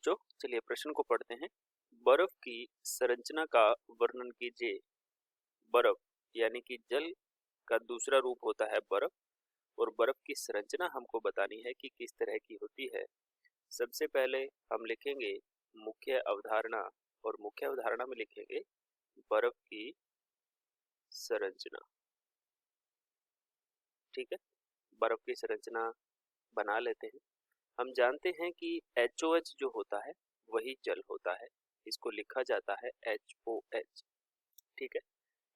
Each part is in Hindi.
बच्चों, चलिए प्रश्न को पढ़ते हैं। बर्फ की संरचना का वर्णन कीजिए। बर्फ यानी कि जल का दूसरा रूप होता है बर्फ, और बर्फ की संरचना हमको बतानी है कि किस तरह की होती है। सबसे पहले हम लिखेंगे मुख्य अवधारणा, और मुख्य अवधारणा में लिखेंगे बर्फ की संरचना। ठीक है, बर्फ की संरचना बना लेते हैं। हम जानते हैं कि HOH जो होता है वही जल होता है, इसको लिखा जाता है HOH। ठीक है,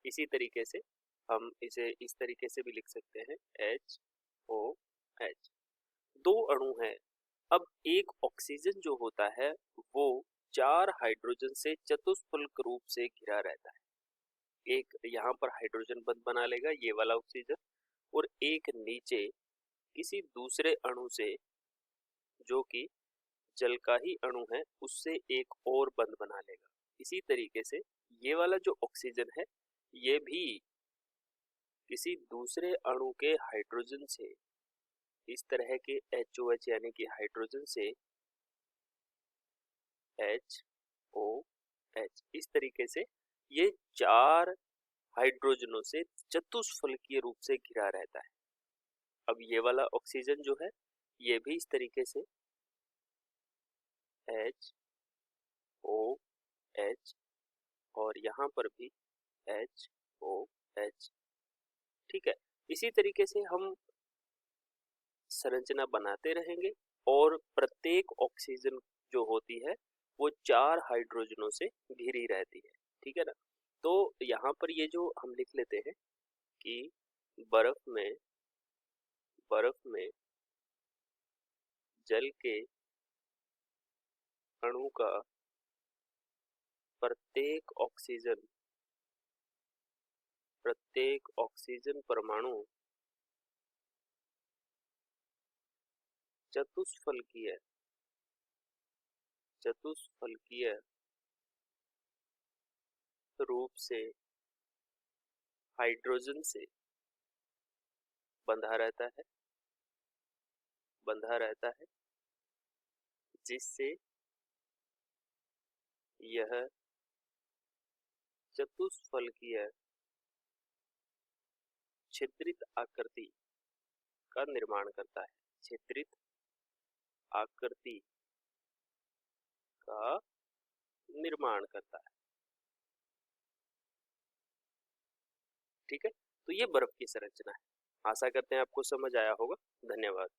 इसी तरीके से हम इसे इस तरीके से भी लिख सकते हैं HOH। दो अणु हैं। अब एक ऑक्सीजन जो होता है वो 4 हाइड्रोजन से चतुष्फलक रूप से घिरा रहता है। एक यहाँ पर हाइड्रोजन बंध बना लेगा, ये वाला ऑक्सीजन, और एक नीचे किसी दूसरे अणु से जो कि जल का ही अणु है उससे एक और बंध बना लेगा। इसी तरीके से ये वाला जो ऑक्सीजन है ये भी किसी दूसरे अणु के हाइड्रोजन से, इस तरह के HOH यानी कि हाइड्रोजन से HOH, इस तरीके से ये 4 हाइड्रोजनों से चतुष्फलकीय रूप से घिरा रहता है। अब ये वाला ऑक्सीजन जो है ये भी इस तरीके से HOH, और यहाँ पर भी HOH। ठीक है, इसी तरीके से हम संरचना बनाते रहेंगे, और प्रत्येक ऑक्सीजन जो होती है वो 4 हाइड्रोजनों से घिरी रहती है। ठीक है ना, तो यहाँ पर ये जो हम लिख लेते हैं कि बर्फ में जल के अणु का प्रत्येक ऑक्सीजन परमाणु चतुष्फलकीय रूप से हाइड्रोजन से बंधा रहता है, जिससे यह चतुष्फलकीय छिद्रित आकृति का निर्माण करता है। छिद्रित आकृति का निर्माण करता है। ठीक है, तो ये बर्फ की संरचना है। आशा करते हैं आपको समझ आया होगा। धन्यवाद।